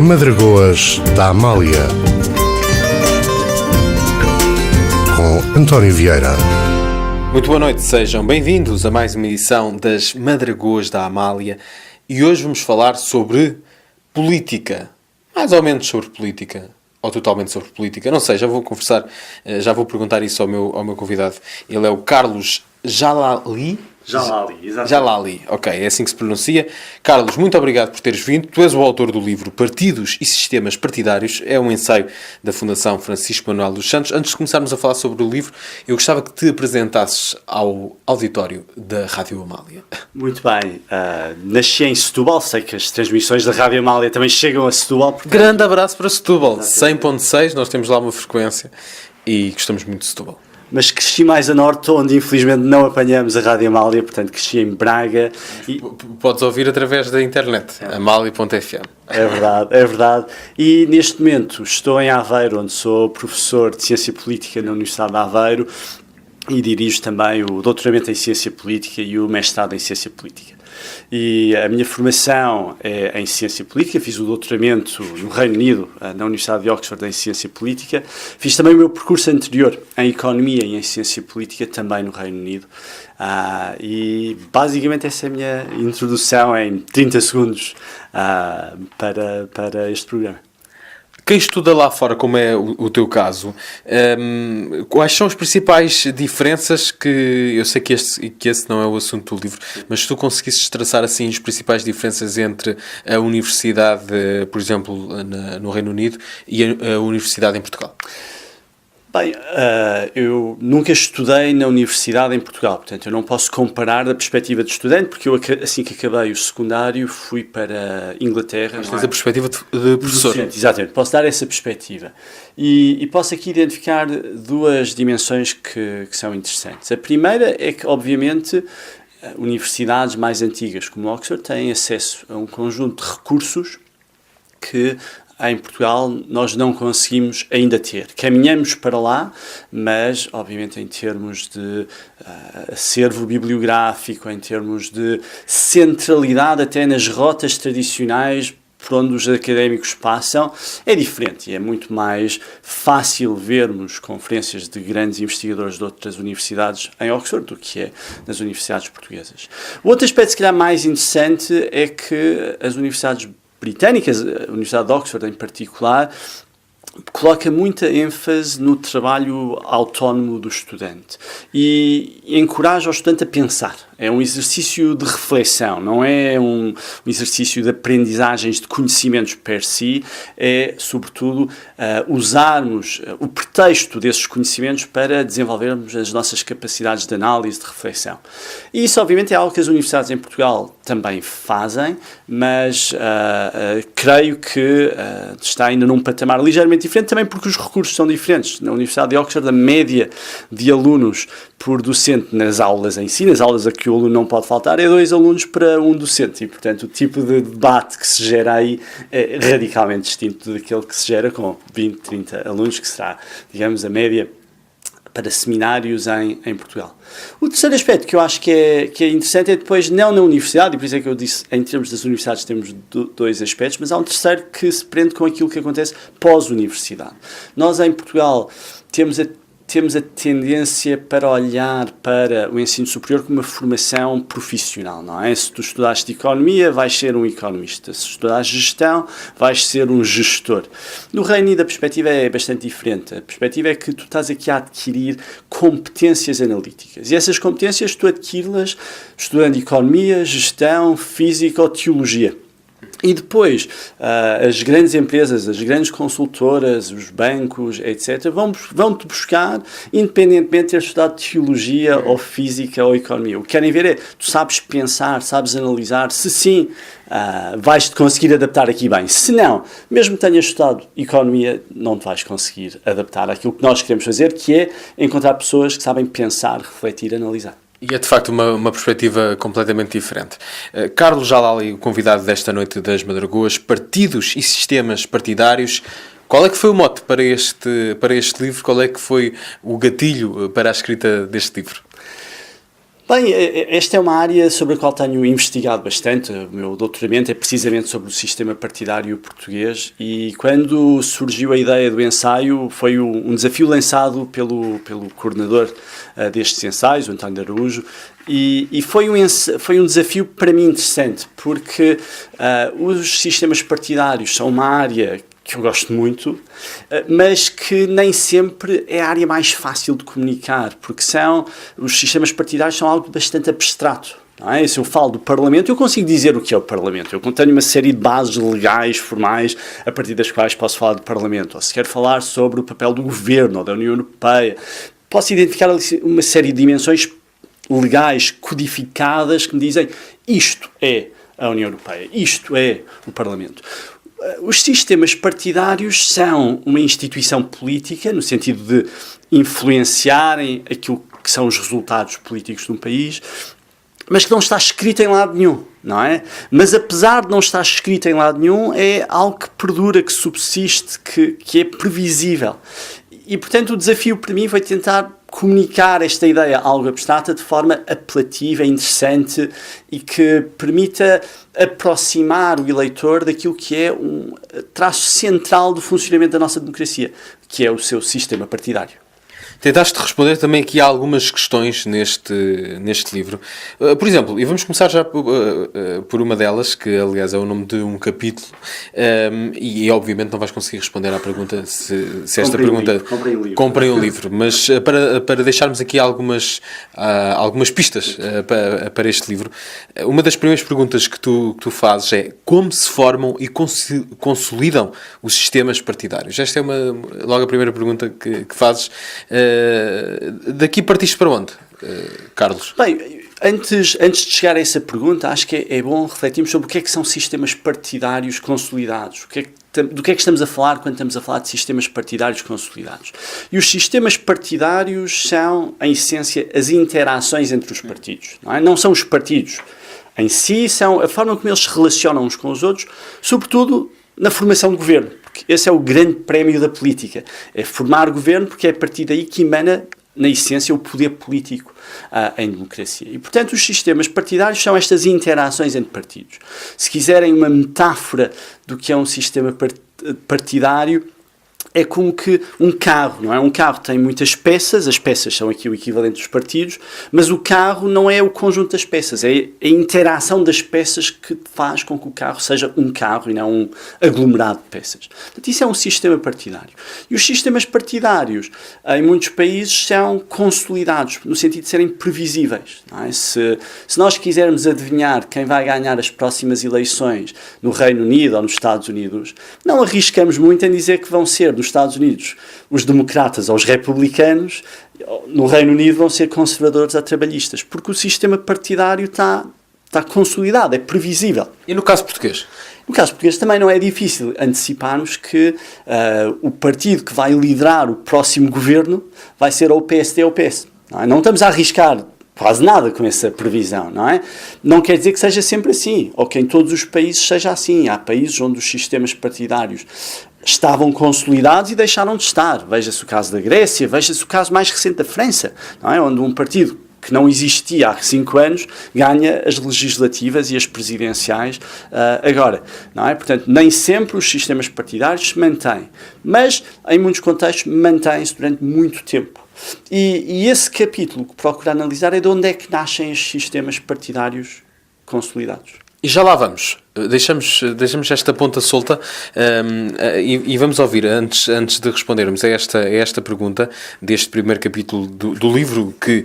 Madragoas da Amália, com António Vieira. Muito boa noite, sejam bem-vindos a mais uma edição das Madragoas da Amália e hoje vamos falar sobre política, mais ou menos sobre política, ou totalmente sobre política, não sei, já vou perguntar isso ao meu convidado. Ele é o Carlos Jalali. Exatamente. Jalali, ok, é assim que se pronuncia. Carlos, muito obrigado por teres vindo. Tu és o autor do livro Partidos e Sistemas Partidários. É um ensaio da Fundação Francisco Manuel dos Santos. Antes de começarmos a falar sobre o livro, eu gostava que te apresentasses ao auditório da Rádio Amália. Muito bem. Nasci em Setúbal. Sei que as transmissões da Rádio Amália também chegam a Setúbal. Portanto... Grande abraço para Setúbal. 100.6, nós temos lá uma frequência e gostamos muito de Setúbal. Mas cresci mais a norte, onde infelizmente não apanhamos a Rádio Amália, portanto cresci em Braga. E... Podes ouvir através da internet, amália.fm. É verdade. E neste momento estou em Aveiro, onde sou professor de Ciência Política na Universidade de Aveiro e dirijo também o doutoramento em Ciência Política e o mestrado em Ciência Política. E a minha formação é em Ciência Política, fiz o doutoramento no Reino Unido, na Universidade de Oxford, em Ciência Política. Fiz também o meu percurso anterior em Economia e em Ciência Política, também no Reino Unido. E basicamente essa é a minha introdução em 30 segundos para este programa. Quem estuda lá fora, como é o teu caso, quais são as principais diferenças que... Eu sei que esse não é o assunto do livro, mas se tu conseguisses traçar assim as principais diferenças entre a universidade, por exemplo, no Reino Unido e a universidade em Portugal. Bem, eu nunca estudei na universidade em Portugal, portanto eu não posso comparar da perspectiva de estudante, porque eu assim que acabei o secundário fui para a Inglaterra. Mas tens a perspectiva de professor. Docente, exatamente, posso dar essa perspectiva. E posso aqui identificar duas dimensões que são interessantes. A primeira é que, obviamente, universidades mais antigas como Oxford têm acesso a um conjunto de recursos que em Portugal nós não conseguimos ainda ter. Caminhamos para lá, mas obviamente em termos de acervo bibliográfico, em termos de centralidade até nas rotas tradicionais por onde os académicos passam, é diferente e é muito mais fácil vermos conferências de grandes investigadores de outras universidades em Oxford do que é nas universidades portuguesas. O outro aspecto, se calhar, mais interessante é que as universidades britânicas, a Universidade de Oxford em particular, coloca muita ênfase no trabalho autónomo do estudante e encoraja o estudante a pensar. É um exercício de reflexão, não é um exercício de aprendizagens de conhecimentos per si, é, sobretudo, usarmos o pretexto desses conhecimentos para desenvolvermos as nossas capacidades de análise, de reflexão. E isso, obviamente, é algo que as universidades em Portugal também fazem, mas creio que está ainda num patamar ligeiramente diferente, também porque os recursos são diferentes. Na Universidade de Oxford, a média de alunos por docente nas aulas em si, nas aulas a que o aluno não pode faltar, é 2 alunos para um docente. E, portanto, o tipo de debate que se gera aí é radicalmente distinto daquele que se gera com 20, 30 alunos, que será, digamos, a média para seminários em Portugal. O terceiro aspecto que eu acho que é interessante é depois, não na universidade, e por isso é que eu disse, em termos das universidades temos 2 aspectos, mas há um terceiro que se prende com aquilo que acontece pós-universidade. Nós, em Portugal, temos a tendência para olhar para o ensino superior como uma formação profissional, não é? Se tu estudaste economia, vais ser um economista. Se estudaste gestão, vais ser um gestor. No Reino Unido a perspectiva é bastante diferente. A perspectiva é que tu estás aqui a adquirir competências analíticas. E essas competências tu adquires-las estudando economia, gestão, física ou teologia. E depois, as grandes empresas, as grandes consultoras, os bancos, etc., vão-te buscar, independentemente de ter estudado teologia ou física ou economia. O que querem ver é, tu sabes pensar, sabes analisar, se sim, vais-te conseguir adaptar aqui bem. Se não, mesmo que tenhas estudado economia, não te vais conseguir adaptar àquilo que nós queremos fazer, que é encontrar pessoas que sabem pensar, refletir, analisar. E é de facto uma perspectiva completamente diferente. Carlos Jalali, o convidado desta noite das Madragoas, Partidos e Sistemas Partidários. Qual é que foi o mote para este livro? Qual é que foi o gatilho para a escrita deste livro? Bem, esta é uma área sobre a qual tenho investigado bastante. O meu doutoramento é precisamente sobre o sistema partidário português e quando surgiu a ideia do ensaio foi um desafio lançado pelo coordenador destes ensaios, o António de Araújo, e foi um desafio para mim interessante, porque os sistemas partidários são uma área que eu gosto muito, mas que nem sempre é a área mais fácil de comunicar, porque os sistemas partidários são algo bastante abstrato. Não é? Se eu falo do Parlamento, eu consigo dizer o que é o Parlamento. Eu tenho uma série de bases legais, formais, a partir das quais posso falar do Parlamento. Ou se quero falar sobre o papel do Governo ou da União Europeia, posso identificar uma série de dimensões legais, codificadas, que me dizem isto é a União Europeia, isto é o Parlamento. Os sistemas partidários são uma instituição política, no sentido de influenciarem aquilo que são os resultados políticos de um país, mas que não está escrito em lado nenhum, não é? Mas apesar de não estar escrito em lado nenhum, é algo que perdura, que subsiste, que é previsível. E, portanto, o desafio para mim foi tentar comunicar esta ideia algo abstrata de forma apelativa, interessante e que permita aproximar o eleitor daquilo que é um traço central do funcionamento da nossa democracia, que é o seu sistema partidário. Tentaste responder também aqui a algumas questões neste livro. Por exemplo, e vamos começar já por uma delas, que aliás é o nome de um capítulo, e obviamente não vais conseguir responder à pergunta se esta pergunta... Comprem o livro. Mas para deixarmos aqui algumas pistas para este livro, uma das primeiras perguntas que tu fazes é como se formam e consolidam os sistemas partidários. Esta é logo a primeira pergunta que fazes. Daqui partiste para onde, Carlos? Bem, antes de chegar a essa pergunta, acho que é bom refletirmos sobre o que é que são sistemas partidários consolidados. Do que é que estamos a falar quando estamos a falar de sistemas partidários consolidados? E os sistemas partidários são, em essência, as interações entre os partidos. Não são os partidos em si, são a forma como eles se relacionam uns com os outros, sobretudo na formação de governo. Esse é o grande prémio da política. É formar governo, porque é a partir daí que emana, na essência, o poder político em democracia. E, portanto, os sistemas partidários são estas interações entre partidos. Se quiserem uma metáfora do que é um sistema partidário, é como que um carro, não é? Um carro tem muitas peças, as peças são aqui o equivalente dos partidos, mas o carro não é o conjunto das peças, é a interação das peças que faz com que o carro seja um carro e não um aglomerado de peças. Portanto, isso é um sistema partidário. E os sistemas partidários, em muitos países, são consolidados, no sentido de serem previsíveis. Não é? Se nós quisermos adivinhar quem vai ganhar as próximas eleições no Reino Unido ou nos Estados Unidos, não arriscamos muito em dizer que vão ser nos Estados Unidos os democratas ou os republicanos, no Reino Unido vão ser conservadores ou trabalhistas, porque o sistema partidário está consolidado, é previsível. E no caso português? No caso português também não é difícil anteciparmos que o partido que vai liderar o próximo governo vai ser ou o PSD ou o PS. Não estamos a arriscar quase nada com essa previsão, não é? Não quer dizer que seja sempre assim, ou que em todos os países seja assim. Há países onde os sistemas partidários estavam consolidados e deixaram de estar. Veja-se o caso da Grécia, veja-se o caso mais recente da França, não é? Onde um partido que não existia há 5 anos ganha as legislativas e as presidenciais agora, não é? Portanto, nem sempre os sistemas partidários se mantêm, mas em muitos contextos mantêm-se durante muito tempo. E esse capítulo que procura analisar é de onde é que nascem estes sistemas partidários consolidados. E já lá vamos. Deixamos esta ponta solta e vamos ouvir, antes de respondermos a esta pergunta deste primeiro capítulo do livro que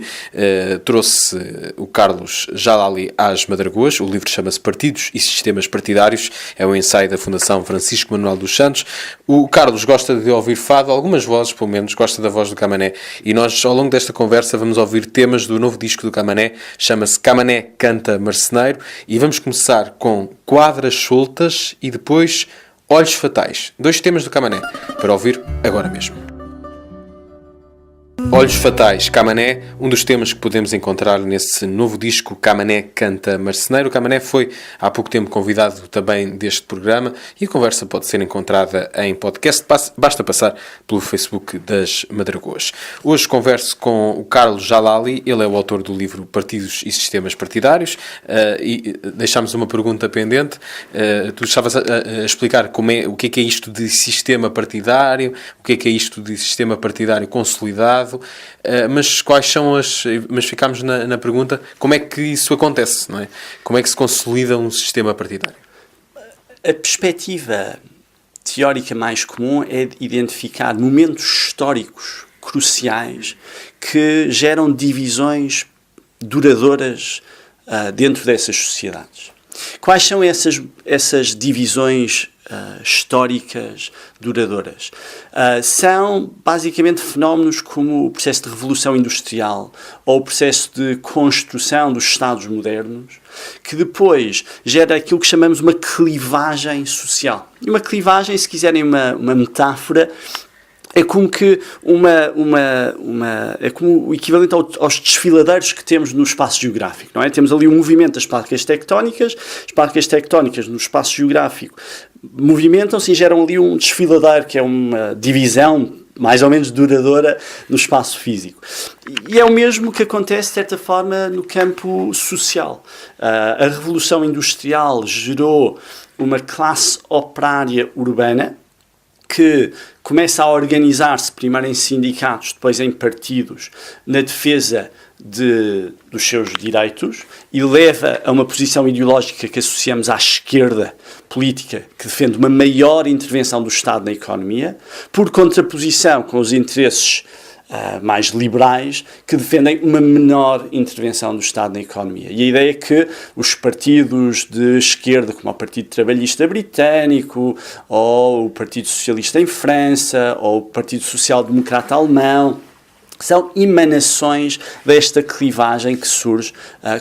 trouxe o Carlos Jalali às Madragoas. O livro chama-se Partidos e Sistemas Partidários, é um ensaio da Fundação Francisco Manuel dos Santos. O Carlos gosta de ouvir fado, algumas vozes pelo menos, gosta da voz do Camané, e nós ao longo desta conversa vamos ouvir temas do novo disco do Camané, chama-se Camané Canta Marceneiro, e vamos começar com Quadras Soltas e depois Olhos Fatais. 2 temas do Camané para ouvir agora mesmo. Olhos Fatais, Camané, um dos temas que podemos encontrar nesse novo disco Camané Canta Marceneiro. O Camané foi há pouco tempo convidado também deste programa e a conversa pode ser encontrada em podcast, basta passar pelo Facebook das Madragoas. Hoje converso com o Carlos Jalali, ele é o autor do livro Partidos e Sistemas Partidários e deixámos uma pergunta pendente. Tu estavas a explicar o que é isto de sistema partidário, o que é isto de sistema partidário consolidado. Mas quais são mas ficámos na pergunta, como é que isso acontece, não é? Como é que se consolida um sistema partidário? A perspectiva teórica mais comum é identificar momentos históricos cruciais que geram divisões duradouras dentro dessas sociedades. Quais são essas divisões históricas duradouras? São basicamente fenómenos como o processo de revolução industrial ou o processo de construção dos Estados modernos, que depois gera aquilo que chamamos uma clivagem social. E uma clivagem, se quiserem uma metáfora, é como que é como o equivalente aos desfiladeiros que temos no espaço geográfico, não é? Temos ali um movimento das placas tectónicas, as placas tectónicas no espaço geográfico movimentam-se e geram ali um desfiladeiro, que é uma divisão mais ou menos duradoura no espaço físico. E é o mesmo que acontece, de certa forma, no campo social. A Revolução Industrial gerou uma classe operária urbana que começa a organizar-se primeiro em sindicatos, depois em partidos, na defesa dos seus direitos, e leva a uma posição ideológica que associamos à esquerda política, que defende uma maior intervenção do Estado na economia, por contraposição com os interesses mais liberais, que defendem uma menor intervenção do Estado na economia. E a ideia é que os partidos de esquerda, como o Partido Trabalhista Britânico, ou o Partido Socialista em França, ou o Partido Social Democrata Alemão, são emanações desta clivagem que surge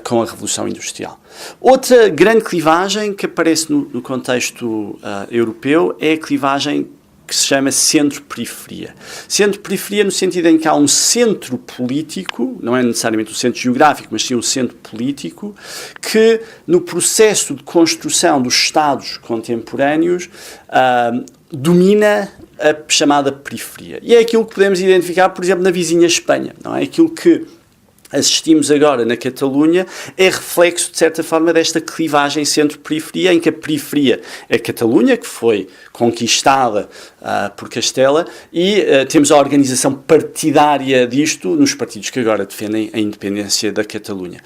com a Revolução Industrial. Outra grande clivagem que aparece no contexto europeu é a clivagem que se chama centro-periferia. Centro-periferia no sentido em que há um centro político, não é necessariamente um centro geográfico, mas sim um centro político, que no processo de construção dos Estados contemporâneos domina a chamada periferia. E é aquilo que podemos identificar, por exemplo, na vizinha Espanha, não é? Aquilo que assistimos agora na Catalunha é reflexo, de certa forma, desta clivagem centro-periferia, em que a periferia é a Catalunha, que foi conquistada por Castela, e temos a organização partidária disto nos partidos que agora defendem a independência da Catalunha.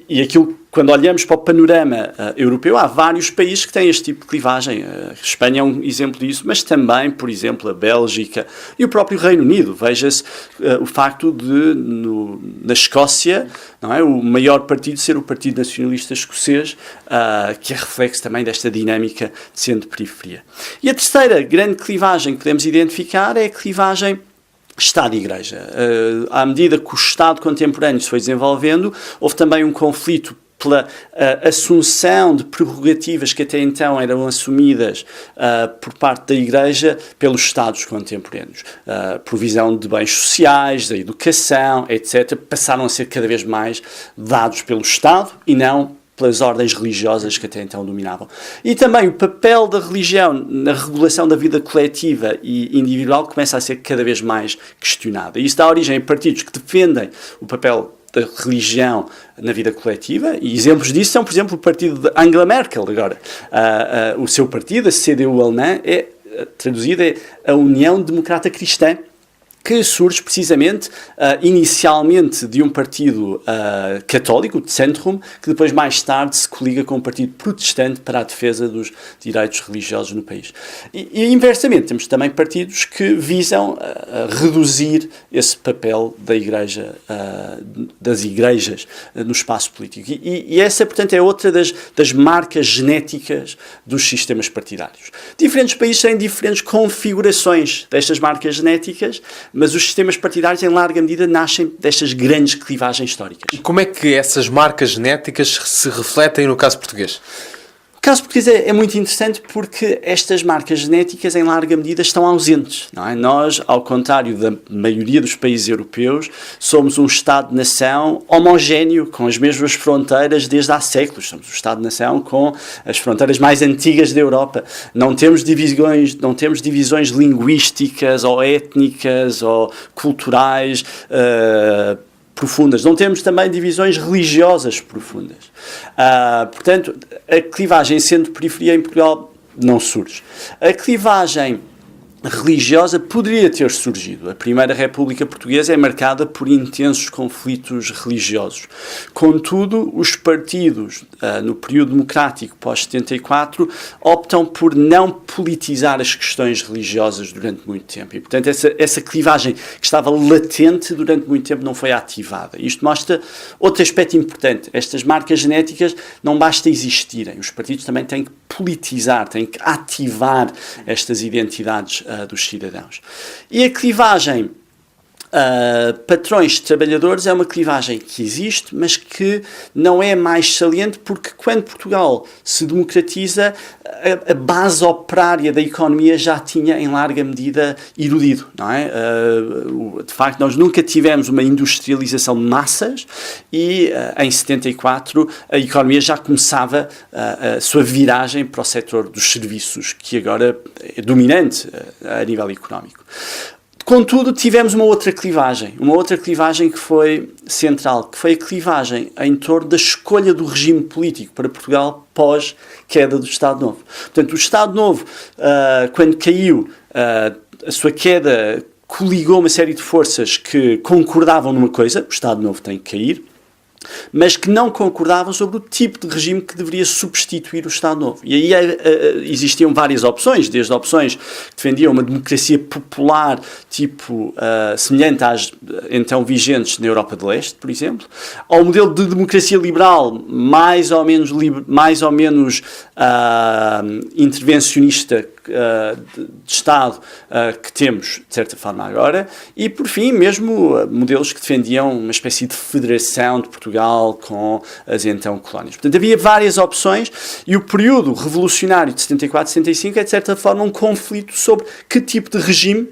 E aquilo, quando olhamos para o panorama europeu, há vários países que têm este tipo de clivagem. A Espanha é um exemplo disso, mas também, por exemplo, a Bélgica e o próprio Reino Unido. Veja-se o facto de, na Escócia, não é, o maior partido ser o Partido Nacionalista Escocês, que é reflexo também desta dinâmica de centro-periferia. E a terceira grande clivagem que podemos identificar é a clivagem Estado e Igreja. À medida que o Estado contemporâneo se foi desenvolvendo, houve também um conflito pela assunção de prerrogativas que até então eram assumidas por parte da Igreja pelos Estados contemporâneos. Provisão de bens sociais, da educação, etc., passaram a ser cada vez mais dados pelo Estado e não pelas ordens religiosas que até então dominavam. E também o papel da religião na regulação da vida coletiva e individual começa a ser cada vez mais questionado. E isso dá origem a partidos que defendem o papel da religião na vida coletiva, e exemplos disso são, por exemplo, o partido de Angela Merkel agora. O seu partido, a CDU alemã, traduzido é a União Democrata Cristã, que surge precisamente, inicialmente, de um partido católico, de Zentrum, que depois, mais tarde, se coliga com um partido protestante para a defesa dos direitos religiosos no país. E inversamente, temos também partidos que visam reduzir esse papel da igreja, das igrejas no espaço político. E essa, portanto, é outra das marcas genéticas dos sistemas partidários. Diferentes países têm diferentes configurações destas marcas genéticas, mas os sistemas partidários, em larga medida, nascem destas grandes clivagens históricas. E como é que essas marcas genéticas se refletem no caso português? caso português é muito interessante porque estas marcas genéticas, em larga medida, estão ausentes. Não é? Nós, ao contrário da maioria dos países europeus, somos um Estado-nação homogéneo, com as mesmas fronteiras desde há séculos. Somos um Estado-nação com as fronteiras mais antigas da Europa. Não temos divisões linguísticas ou étnicas ou culturais profundas. Não temos também divisões religiosas profundas. Portanto, a clivagem sendo periferia em Portugal não surge. A clivagem religiosa poderia ter surgido. A Primeira República Portuguesa é marcada por intensos conflitos religiosos. Contudo, os partidos, no período democrático pós-74, optam por não politizar as questões religiosas durante muito tempo. E, portanto, essa clivagem que estava latente durante muito tempo não foi ativada. Isto mostra outro aspecto importante. Estas marcas genéticas não basta existirem. Os partidos também têm que politizar, têm que ativar estas identidades dos cidadãos. E a clivagem patrões de trabalhadores é uma clivagem que existe, mas que não é mais saliente porque quando Portugal se democratiza, a base operária da economia já tinha em larga medida erudido, não é? De facto, nós nunca tivemos uma industrialização de massas e em 74 a economia já começava a sua viragem para o setor dos serviços, que agora é dominante a nível económico. Contudo, tivemos uma outra clivagem que foi central, que foi a clivagem em torno da escolha do regime político para Portugal pós-queda do Estado Novo. Portanto, o Estado Novo, quando caiu, a sua queda coligou uma série de forças que concordavam numa coisa, o Estado Novo tem que cair, mas que não concordavam sobre o tipo de regime que deveria substituir o Estado Novo. E aí existiam várias opções, desde opções que defendiam uma democracia popular, semelhante às então vigentes na Europa de Leste, por exemplo, ao modelo de democracia liberal, mais ou menos intervencionista de Estado que temos, de certa forma, agora, e, por fim, mesmo modelos que defendiam uma espécie de federação de Portugal com as então colónias. Portanto, havia várias opções e o período revolucionário de 74 a 75 é, de certa forma, um conflito sobre que tipo de regime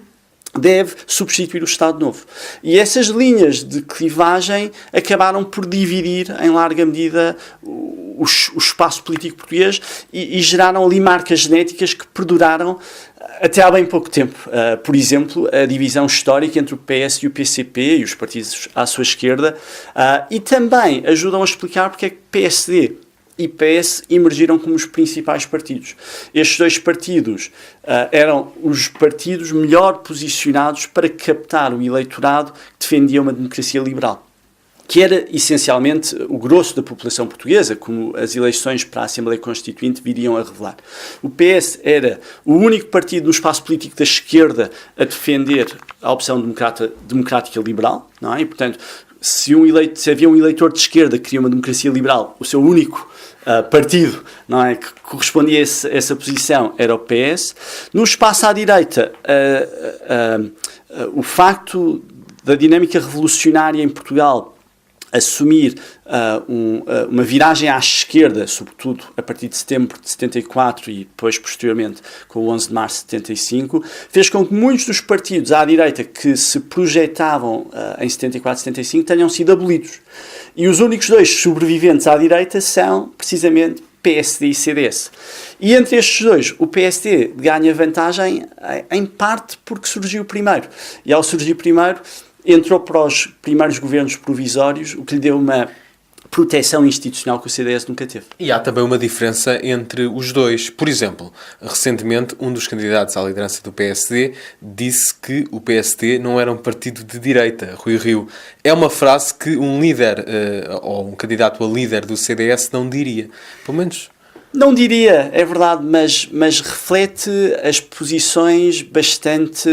deve substituir o Estado Novo. E essas linhas de clivagem acabaram por dividir, em larga medida, o espaço político português e geraram ali marcas genéticas que perduraram até há bem pouco tempo. Por exemplo, a divisão histórica entre o PS e o PCP e os partidos à sua esquerda, e também ajudam a explicar porque é que PSD e PS emergiram como os principais partidos. Estes dois partidos eram os partidos melhor posicionados para captar o eleitorado que defendia uma democracia liberal, que era essencialmente o grosso da população portuguesa, como as eleições para a Assembleia Constituinte viriam a revelar. O PS era o único partido no espaço político da esquerda a defender a opção democrática liberal, não é? E, portanto, se havia um eleitor de esquerda que queria uma democracia liberal, o seu único partido, não é, que correspondia a essa posição era o PS. No espaço à direita, o facto da dinâmica revolucionária em Portugal assumir uma viragem à esquerda, sobretudo a partir de setembro de 74 e depois, posteriormente, com o 11 de março de 75, fez com que muitos dos partidos à direita que se projetavam em 74 e 75 tenham sido abolidos. E os únicos dois sobreviventes à direita são, precisamente, PSD e CDS. E entre estes dois, o PSD ganha vantagem, em parte, porque surgiu primeiro. E ao surgir primeiro, entrou para os primeiros governos provisórios, o que lhe deu uma proteção institucional que o CDS nunca teve. E há também uma diferença entre os dois. Por exemplo, recentemente, um dos candidatos à liderança do PSD disse que o PSD não era um partido de direita, Rui Rio. É uma frase que um líder, ou um candidato a líder do CDS não diria. Pelo menos... Não diria, é verdade, mas reflete as posições bastante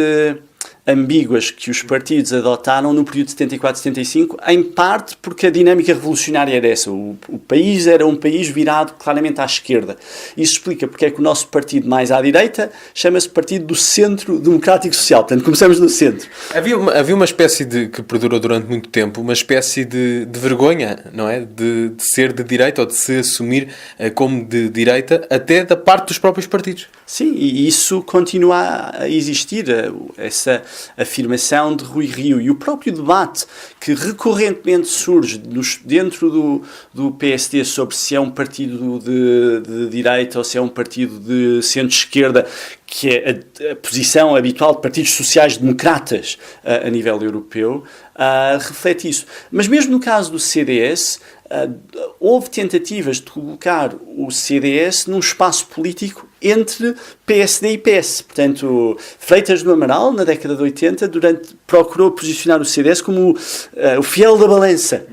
ambíguas que os partidos adotaram no período de 74-75, em parte porque a dinâmica revolucionária era essa. O país era um país virado claramente à esquerda. Isso explica porque é que o nosso partido mais à direita chama-se Partido do Centro Democrático Social. Portanto, começamos no centro. Havia uma espécie que perdurou durante muito tempo, uma espécie de vergonha, não é? De ser de direita ou de se assumir como de direita, até da parte dos próprios partidos. Sim, e isso continua a existir, essa afirmação de Rui Rio e o próprio debate que recorrentemente surge dentro do PSD sobre se é um partido de direita ou se é um partido de centro-esquerda, que é a posição habitual de partidos sociais-democratas a nível europeu, reflete isso. Mas mesmo no caso do CDS, houve tentativas de colocar o CDS num espaço político entre PSD e PS. Portanto, Freitas do Amaral, na década de 80, procurou posicionar o CDS como o fiel da balança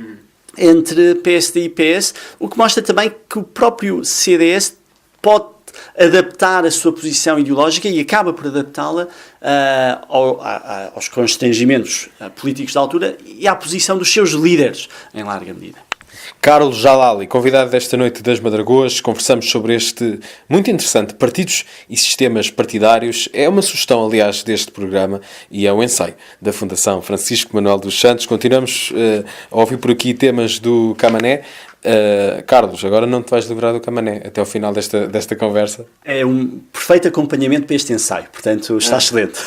entre PSD e PS, o que mostra também que o próprio CDS pode adaptar a sua posição ideológica e acaba por adaptá-la aos constrangimentos políticos da altura e à posição dos seus líderes, em larga medida. Carlos Jalali, convidado desta noite das Madragoas, conversamos sobre este muito interessante Partidos e Sistemas Partidários. É uma sugestão, aliás, deste programa e é um ensaio da Fundação Francisco Manuel dos Santos. Continuamos a ouvir por aqui temas do Camané. Carlos, agora não te vais livrar do Camané até ao final desta conversa. É um perfeito acompanhamento para este ensaio, portanto está excelente.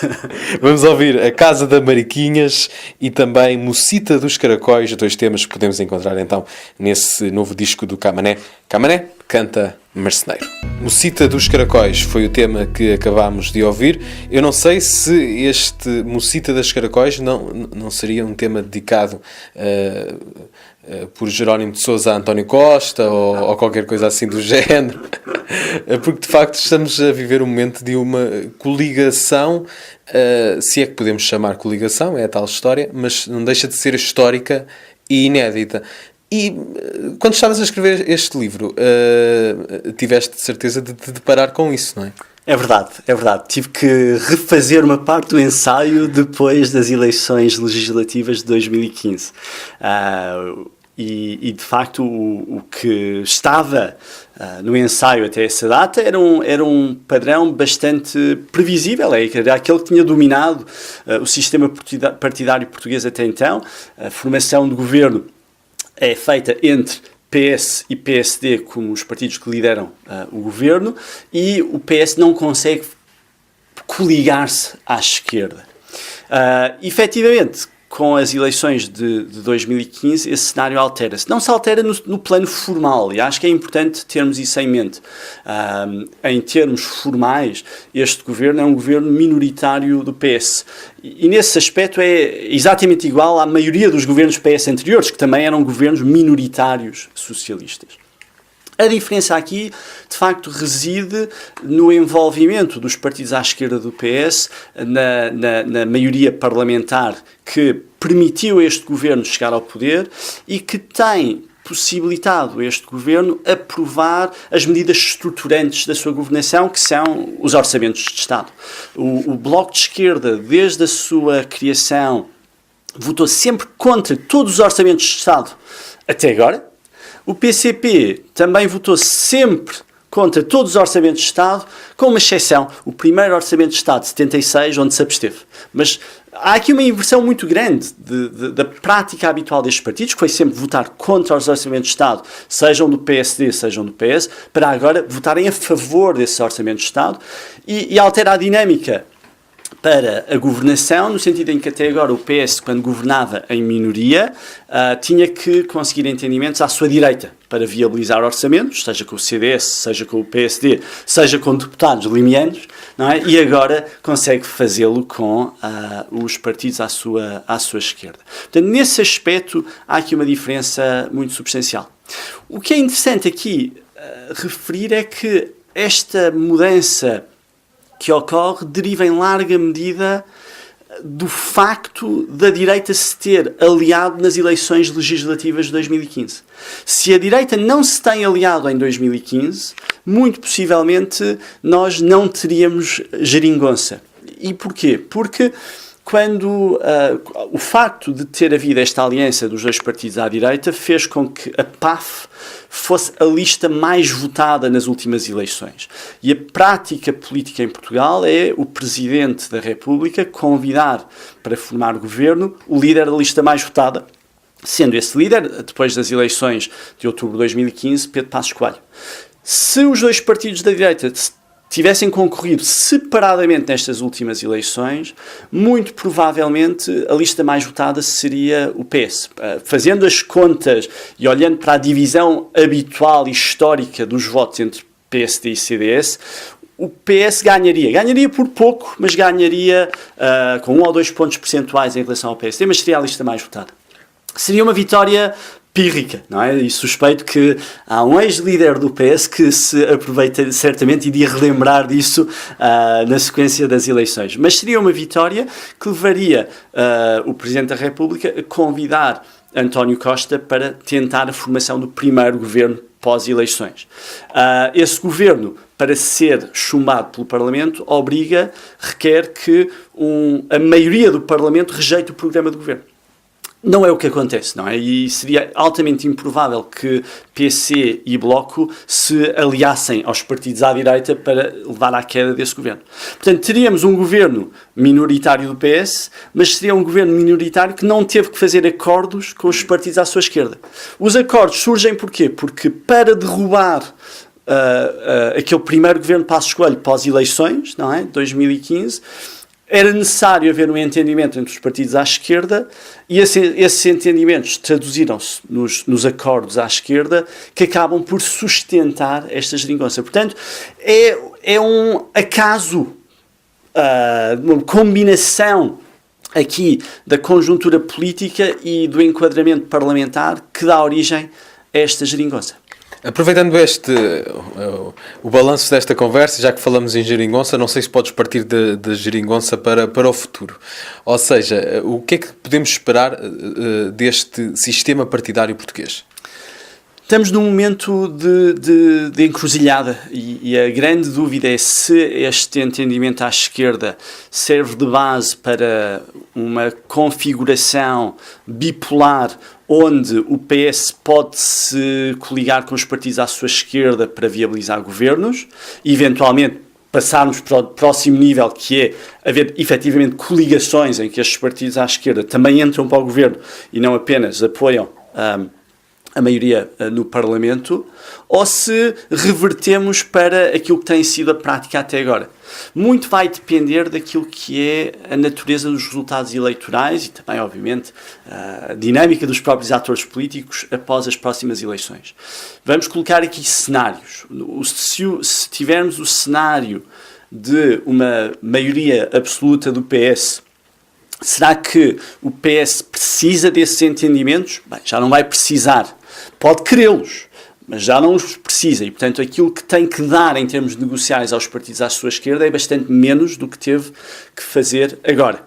Vamos ouvir A Casa da Mariquinhas e também Mocita dos Caracóis, dois temas que podemos encontrar então nesse novo disco do Camané. Camané canta Marceneiro. Mocita dos Caracóis foi o tema que acabámos de ouvir. Eu não sei se este Mocita dos Caracóis não seria um tema dedicado por Jerónimo de Sousa a António Costa ou qualquer coisa assim do género, porque de facto estamos a viver um momento de uma coligação, se é que podemos chamar coligação, é a tal história, mas não deixa de ser histórica e inédita. E quando estavas a escrever este livro, tiveste de certeza de te deparar com isso, não é? É verdade. Tive que refazer uma parte do ensaio depois das eleições legislativas de 2015. E de facto o que estava no ensaio até essa data era um padrão bastante previsível, era aquele que tinha dominado o sistema partidário português até então. A formação de governo é feita entre PS e PSD como os partidos que lideram o governo, e o PS não consegue coligar-se à esquerda. Efetivamente, com as eleições de 2015, esse cenário altera-se. Não se altera no plano formal, e acho que é importante termos isso em mente. Em termos formais, este governo é um governo minoritário do PS. E nesse aspecto é exatamente igual à maioria dos governos PS anteriores, que também eram governos minoritários socialistas. A diferença aqui, de facto, reside no envolvimento dos partidos à esquerda do PS, na maioria parlamentar que permitiu este governo chegar ao poder e que tem possibilitado este governo aprovar as medidas estruturantes da sua governação, que são os orçamentos de Estado. O Bloco de Esquerda, desde a sua criação, votou sempre contra todos os orçamentos de Estado até agora. O PCP também votou sempre contra todos os orçamentos de Estado, com uma exceção, o primeiro orçamento de Estado de 76, onde se absteve. Mas há aqui uma inversão muito grande da prática habitual destes partidos, que foi sempre votar contra os orçamentos de Estado, sejam do PSD, sejam do PS, para agora votarem a favor desses orçamentos de Estado, e altera a dinâmica para a governação, no sentido em que até agora o PS, quando governava em minoria, tinha que conseguir entendimentos à sua direita para viabilizar orçamentos, seja com o CDS, seja com o PSD, seja com deputados limianos, não é? E agora consegue fazê-lo com os partidos à sua esquerda. Portanto, nesse aspecto, há aqui uma diferença muito substancial. O que é interessante aqui referir é que esta mudança que ocorre deriva em larga medida do facto da direita se ter aliado nas eleições legislativas de 2015. Se a direita não se tem aliado em 2015, muito possivelmente nós não teríamos geringonça. E porquê? Porque quando o facto de ter havido esta aliança dos dois partidos à direita fez com que a PAF fosse a lista mais votada nas últimas eleições. E a prática política em Portugal é o Presidente da República convidar para formar governo o líder da lista mais votada, sendo esse líder, depois das eleições de outubro de 2015, Pedro Passos Coelho. Se os dois partidos da direita tivessem concorrido separadamente nestas últimas eleições, muito provavelmente a lista mais votada seria o PS. Fazendo as contas e olhando para a divisão habitual e histórica dos votos entre PSD e CDS, o PS ganharia. Ganharia por pouco, mas ganharia com 1 ou 2 pontos percentuais em relação ao PSD, mas seria a lista mais votada. Seria uma vitória pírrica, não é? E suspeito que há um ex-líder do PS que se aproveita certamente e iria relembrar disso na sequência das eleições. Mas seria uma vitória que levaria o Presidente da República a convidar António Costa para tentar a formação do primeiro governo pós-eleições. Esse governo, para ser chumbado pelo Parlamento, requer que a maioria do Parlamento rejeite o programa do governo. Não é o que acontece, não é? E seria altamente improvável que PC e Bloco se aliassem aos partidos à direita para levar à queda desse governo. Portanto, teríamos um governo minoritário do PS, mas seria um governo minoritário que não teve que fazer acordos com os partidos à sua esquerda. Os acordos surgem porquê? Porque para derrubar aquele primeiro governo Passos Coelho pós-eleições, não é? 2015, era necessário haver um entendimento entre os partidos à esquerda e esses entendimentos traduziram-se nos acordos à esquerda que acabam por sustentar esta geringonça. Portanto, é um acaso, uma combinação aqui da conjuntura política e do enquadramento parlamentar que dá origem a esta geringonça. Aproveitando o balanço desta conversa, já que falamos em geringonça, não sei se podes partir da geringonça para o futuro. Ou seja, o que é que podemos esperar deste sistema partidário português? Estamos num momento de encruzilhada e a grande dúvida é se este entendimento à esquerda serve de base para uma configuração bipolar onde o PS pode se coligar com os partidos à sua esquerda para viabilizar governos e eventualmente passarmos para o próximo nível, que é haver efetivamente coligações em que estes partidos à esquerda também entram para o governo e não apenas apoiam a maioria no Parlamento, ou se revertemos para aquilo que tem sido a prática até agora. Muito vai depender daquilo que é a natureza dos resultados eleitorais e também, obviamente, a dinâmica dos próprios atores políticos após as próximas eleições. Vamos colocar aqui cenários. Se tivermos o cenário de uma maioria absoluta do PS, será que o PS precisa desses entendimentos? Bem, já não vai precisar. Pode querê-los, mas já não os precisa. E, portanto, aquilo que tem que dar em termos negociais aos partidos à sua esquerda é bastante menos do que teve que fazer agora.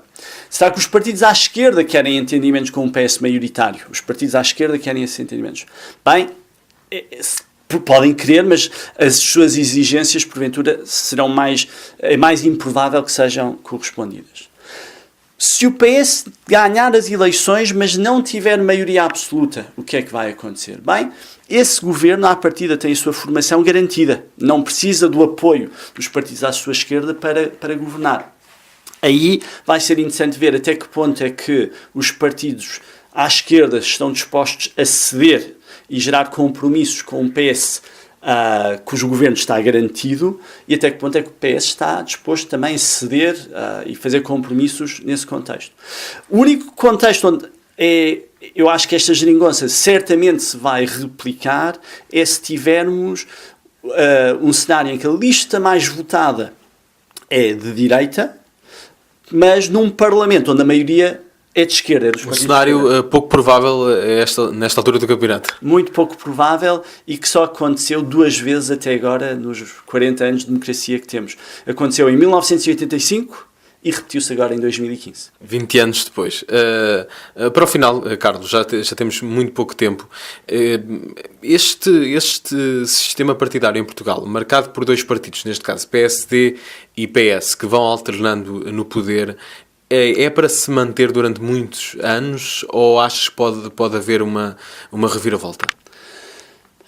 Será que os partidos à esquerda querem entendimentos com um PS maioritário? Os partidos à esquerda querem esses entendimentos? Bem, podem querer, mas as suas exigências, porventura, é mais improvável que sejam correspondidas. Se o PS ganhar as eleições, mas não tiver maioria absoluta, o que é que vai acontecer? Bem, esse governo, à partida, tem a sua formação garantida. Não precisa do apoio dos partidos à sua esquerda para governar. Aí vai ser interessante ver até que ponto é que os partidos à esquerda estão dispostos a ceder e gerar compromissos com o PS cujo governo está garantido e até que ponto é que o PS está disposto também a ceder e fazer compromissos nesse contexto. O único contexto onde eu acho que esta geringonça certamente se vai replicar é se tivermos um cenário em que a lista mais votada é de direita, mas num parlamento onde a maioria é de esquerda. Um cenário pouco provável nesta altura do campeonato. Muito pouco provável e que só aconteceu 2 vezes até agora nos 40 anos de democracia que temos. Aconteceu em 1985 e repetiu-se agora em 2015. 20 anos depois. Para o final, Carlos, já temos muito pouco tempo. Este sistema partidário em Portugal, marcado por 2 partidos, neste caso PSD e PS, que vão alternando no poder, é para se manter durante muitos anos ou achas que pode haver uma reviravolta?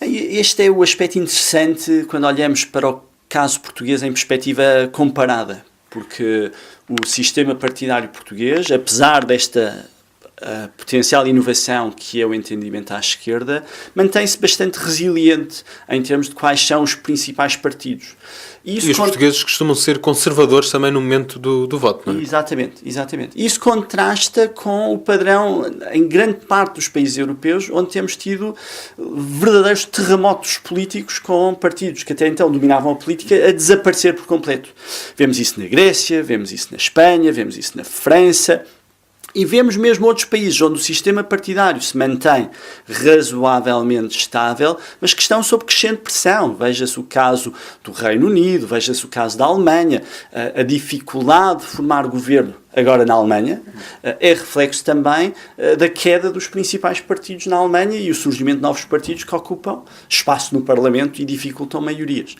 Este é o aspecto interessante quando olhamos para o caso português em perspectiva comparada, porque o sistema partidário português, apesar desta potencial inovação que é o entendimento à esquerda, mantém-se bastante resiliente em termos de quais são os principais partidos. E os portugueses costumam ser conservadores também no momento do voto, não é? Exatamente. Isso contrasta com o padrão em grande parte dos países europeus, onde temos tido verdadeiros terremotos políticos com partidos que até então dominavam a política a desaparecer por completo. Vemos isso na Grécia, vemos isso na Espanha, vemos isso na França. E vemos mesmo outros países onde o sistema partidário se mantém razoavelmente estável, mas que estão sob crescente pressão. Veja-se o caso do Reino Unido, veja-se o caso da Alemanha. A dificuldade de formar governo agora na Alemanha é reflexo também da queda dos principais partidos na Alemanha e o surgimento de novos partidos que ocupam espaço no Parlamento e dificultam maiorias.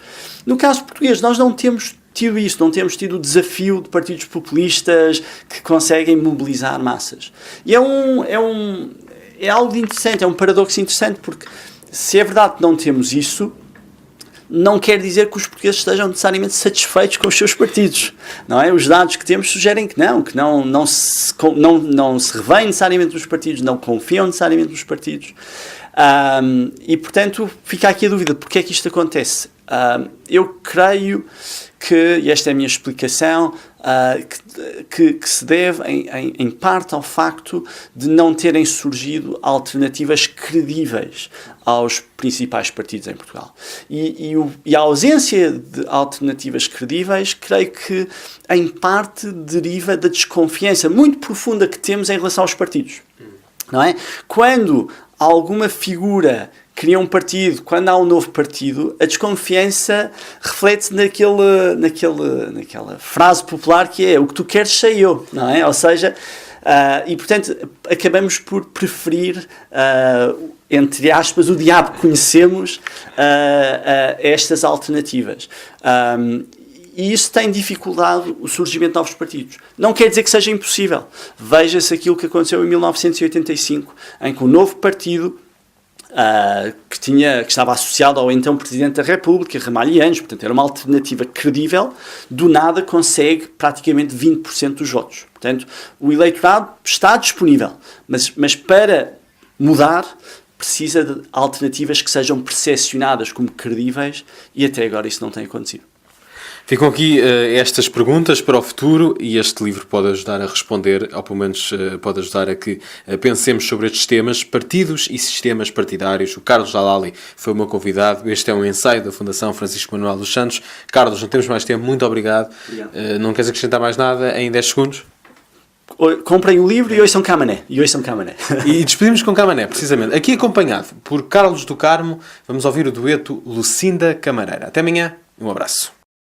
No caso português, nós não temos tido isso, não temos tido o desafio de partidos populistas que conseguem mobilizar massas. E é algo interessante, é um paradoxo interessante, porque se é verdade que não temos isso, não quer dizer que os portugueses estejam necessariamente satisfeitos com os seus partidos, não é? Os dados que temos sugerem que não se revêem necessariamente dos partidos, não confiam necessariamente nos partidos. E, portanto, fica aqui a dúvida, porque é que isto acontece? Eu creio que, e esta é a minha explicação, que se deve em parte ao facto de não terem surgido alternativas credíveis aos principais partidos em Portugal. E a ausência de alternativas credíveis, creio que em parte deriva da desconfiança muito profunda que temos em relação aos partidos. Não é? Quando alguma figura cria um partido, quando há um novo partido, a desconfiança reflete-se naquela frase popular que é: o que tu queres sei eu, não é? Ou seja, e portanto acabamos por preferir, entre aspas, o diabo que conhecemos a estas alternativas. E isso tem dificultado o surgimento de novos partidos. Não quer dizer que seja impossível. Veja-se aquilo que aconteceu em 1985, em que o novo partido que estava associado ao então Presidente da República, Ramalhianos, portanto era uma alternativa credível, do nada consegue praticamente 20% dos votos. Portanto, o eleitorado está disponível, mas para mudar precisa de alternativas que sejam percepcionadas como credíveis, e até agora isso não tem acontecido. Ficam aqui estas perguntas para o futuro e este livro pode ajudar a responder, ou pelo menos pode ajudar a que pensemos sobre estes temas, partidos e sistemas partidários. O Carlos Jalali foi o meu convidado. Este é um ensaio da Fundação Francisco Manuel dos Santos. Carlos, não temos mais tempo. Muito obrigado. Não queres acrescentar mais nada em 10 segundos? Comprem o livro e ouçam Camané. E despedimos com Camané, precisamente. Aqui acompanhado por Carlos do Carmo, vamos ouvir o dueto Lucinda Camareira. Até amanhã. Um abraço.